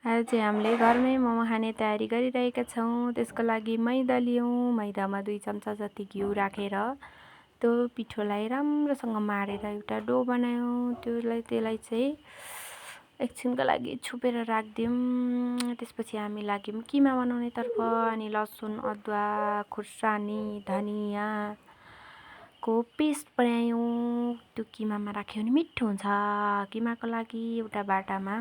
आज चाहिँ हामीले घरमै मोमो खाने तयारी गरिरहेका छौँ। त्यसको लागि मैदा लियौँ। मैदामा 2 चम्चा जति घिउ राखेर त्यो पिठोलाई राम्रोसँग माडेर एउटा डो बनायौँ। त्यसलाई चाहिँ एकछिनको लागि छुपेर राखिदियौँ। त्यसपछि हामी लाग्यौँ किमा बनाउनेतर्फ। अनि लसुन, अदुवा, खुर्सानी, धनियाँको पेस्ट बनायौँ। त्यो किमामा राख्यो भने मिठो हुन्छ। किमाको लागि एउटा बाटामा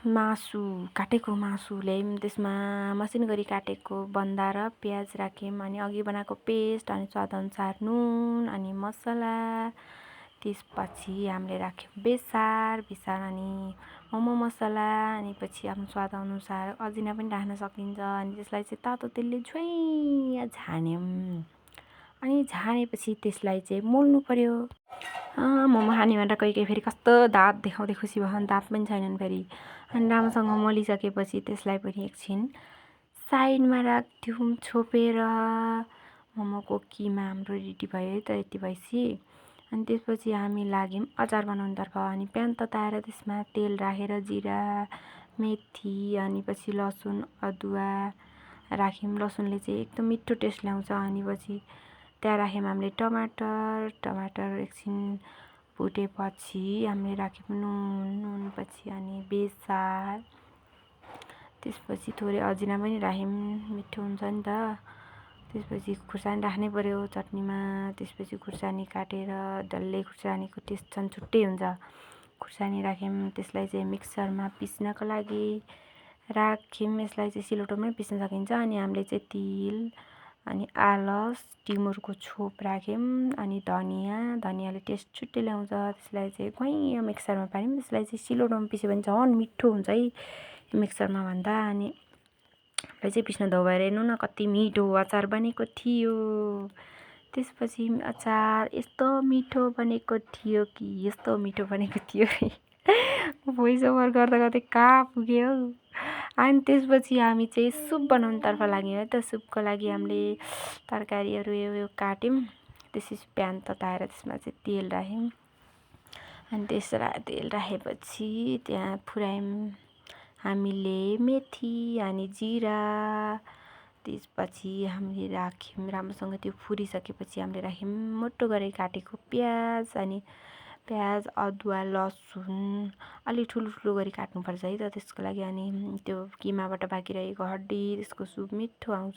मासु, काटेको मासु ल्यायौँ। त्यसमा मसिनो गरी काटेको बन्दा र प्याज राख्यौँ। अनि अघि बनाएको पेस्ट अनि स्वादअनुसार नुन अनि मसला। त्यसपछि हामीले राख्यौँ बेसार अनि मोमो मसला। अनि पछि आफ्नो स्वादअनुसार अजिना पनि राख्न सकिन्छ। अनि त्यसलाई चाहिँ तातो तेलले झ्वाइँ झान्यौँ। अनि झानेपछि त्यसलाई चाहिँ मोल्नु पर्यो। मोमो खाने भनेर कोही फेरि कस्तो दाँत देखाउँदै खुसी भएन, दाँत पनि छैनन् फेरि। अनि राम्रोसँग मोलिसकेपछि त्यसलाई पनि एकछिन साइडमा राख्थ्यौँ छोपेर। मोमोको किमा हाम्रो रेडी भयो है त। यति भएपछि अनि त्यसपछि हामी लाग्यौँ अचार बनाउनुतर्फ। अनि प्यान तताएर त्यसमा तेल राखेर जिरा, मेथी अनि पछि लसुन, अदुवा राख्यौँ। लसुनले चाहिँ एकदम मिठो टेस्ट ल्याउँछ। अनि पछि त्यहाँ राख्यौँ हामीले टमाटर एकछिन फुटेपछि हामीले राख्यौँ नुन पछि अनि बेसार। त्यसपछि थोरै अजिना पनि राख्यौँ, मिठो हुन्छ नि त। त्यसपछि खुर्सानी राख्नै पर्यो चटनीमा। त्यसपछि खुर्सानी काटेर डल्लै खुर्सानीको टेस्ट झन् छुट्टै हुन्छ। खुर्सानी राख्यौँ। त्यसलाई चाहिँ मिक्सरमा पिस्नको लागि राख्यौँ। यसलाई चाहिँ सिलौटोमै पिस्न सकिन्छ। अनि हामीले चाहिँ तिल अनि आलस, टिमुरको छोप राख्यौँ। अनि धनियाँले टेस्ट छुट्टै ल्याउँछ। त्यसलाई चाहिँ खुइँ मिक्सरमा पार्यौँ। त्यसलाई चाहिँ सिलौटोमा पिस्यो भने झन् मिठो हुन्छ है मिक्सरमा भन्दा। अनि हामीले चाहिँ पिस्न धो भएर हेर्नु न कति मिठो अचार बनेको थियो। त्यसपछि अचार यस्तो मिठो बनेको थियो कि यस्तो मिठो बनेको थियो भोइस ओभर गर्दा गर्दै कहाँ पुग्यो हौ। अनि त्यसपछि हामी चाहिँ सुप बनाउनुतर्फ लाग्यौँ है त। सुपको लागि हामीले तरकारीहरू यो काट्यौँ। त्यसपछि प्यान तताएर त्यसमा चाहिँ तेल राख्यौँ। अनि तेल राखेपछि त्यहाँ फुरायौँ हामीले मेथी अनि जिरा। त्यसपछि हामीले राख्यौँ राम्रोसँग त्यो फुरिसकेपछि हामीले राख्यौँ मोटो गरेर काटेको प्याज, अदुवा, लसुन अलि ठुलो गरी काट्नुपर्छ है त त्यसको लागि। अनि त्यो किमाबाट बाँकी रहेको हड्डी त्यसको सुप मिठो आउँछ।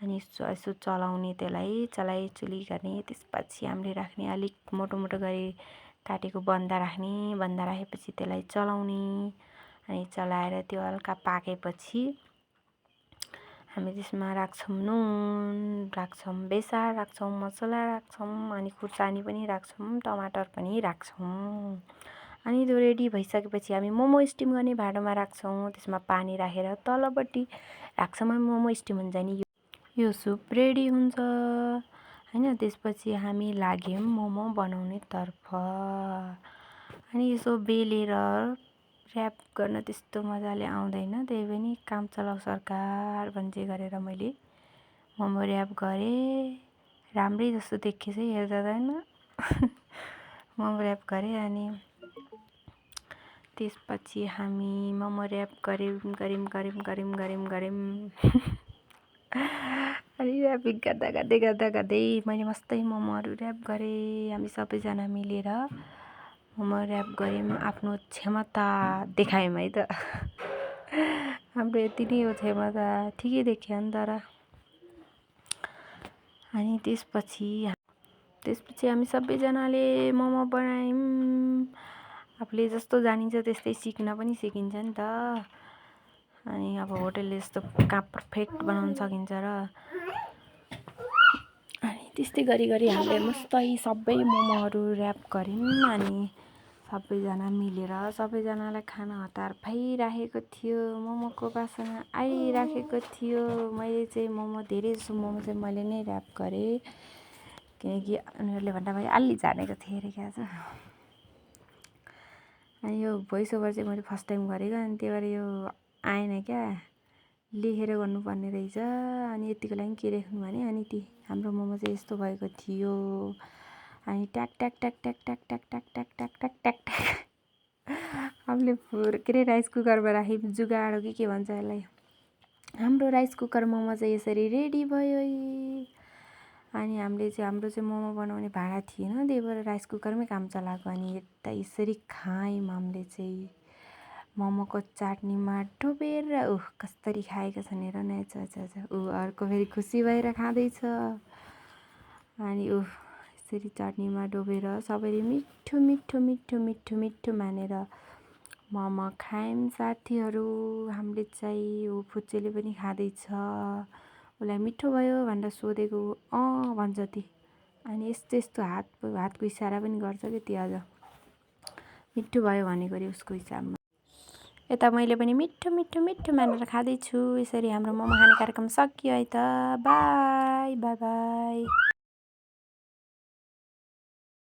अनि यसो चलाउने त्यसलाई चलाइचुली गर्ने। त्यसपछि हामीले राख्ने अलिक मोटो गरी काटेको बन्दा राखेपछि त्यसलाई चलाउने। अनि चलाएर त्यो हल्का पाकेपछि हामी त्यसमा राख्छौँ नुन, राख्छौँ बेसार, राख्छौँ मसला राख्छौँ। अनि खुर्सानी पनि राख्छौँ, टमाटर पनि राख्छौँ। अनि त्यो रेडी भइसकेपछि हामी मोमो स्टिम गर्ने भाँडोमा राख्छौँ। त्यसमा पानी राखेर तलपट्टि राख्छौँ। मोमो स्टिम हुन्छ नि यो सुप रेडी हुन्छ हैन। त्यसपछि हामी लाग्यौँ मोमो बनाउनेतर्फ। अनि यसो बेलेर ऱ्याप गर्न त्यस्तो मजाले आउँदैन। त्यही पनि काम चलाऊ सरकार भन्ने गरेर मैले मोमो ऱ्याप गरेँ। राम्रै जस्तो देखिएछ हेर्दा त हैन मोमो ऱ्याप गरेँ। अनि त्यसपछि हामी मोमो ऱ्याप गऱ्यौँ अनि ऱ्यापिङ गर्दै मैले मस्तै मोमोहरू ऱ्याप गरेँ। हामी सबैजना मिलेर मोमो ऱ्याप गऱ्यौँ। आफ्नो क्षमता देखायौँ है त हाम्रो यति नै हो क्षमता। ठिकै देखियो नि तर। अनि त्यसपछि हामी सबैजनाले मोमो बनायौँ। आफूले जस्तो जानिन्छ त्यस्तै सिक्न पनि सिकिन्छ नि त। अनि अब होटलले जस्तो कहाँ पर्फेक्ट बनाउन सकिन्छ र। अनि त्यस्तै गरी हामीले मस्तै सबै मोमोहरू ऱ्याप गऱ्यौँ। अनि सबैजना मिलेर सबैजनालाई खाना हतार भइराखेको थियो। मोमोको बासना आइराखेको थियो। मैले चाहिँ धेरै जस्तो मोमो चाहिँ मैले नै ऱ्याप गरेँ। किनकि उनीहरूले भन्दा मैले अलि जानेको थिएँ अरे क्या आज। अनि यो भोइस ओभर चाहिँ मैले फर्स्ट टाइम गरेको। अनि त्यही भएर यो आएन क्या, लेखेर गर्नुपर्ने रहेछ। अनि यतिको लागि के लेख्नु भने अनि हाम्रो मोमो चाहिँ यस्तो भएको थियो। अनि ट्याक हामीले के अरे राइस कुकरमा राखी जुगाड हो कि के भन्छ यसलाई। हाम्रो राइस कुकर मोमो चाहिँ यसरी रेडी भयो है। अनि हाम्रो चाहिँ मोमो बनाउने भाँडा थिएन, त्यही भएर राइस कुकरमै काम चलाएको। अनि यता यसरी खायौँ हामीले चाहिँ मोमोको चटनीमा डुबेर। कसरी खाएका छन् हेर न। अर्को फेरि खुसी भएर खाँदैछ। अनि यसरी चटनीमा डुबेर सबैले मिठो मिठो मिठो मिठो मिठो मानेर मोमो खायौँ साथीहरू। हामीले चाहिँ फुच्चेले पनि खाँदैछ। उसलाई मिठो भयो भनेर सोधेको, भन्छ ती। अनि यस्तो यस्तो हातको इसारा पनि गर्छ कि ती अझ मिठो भयो भनेको अरे उसको हिसाबमा। यता मैले पनि मिठो मिठो मिठो मानेर खाँदैछु। यसरी हाम्रो मोमो खाने कार्यक्रम सकियो है त। By by by.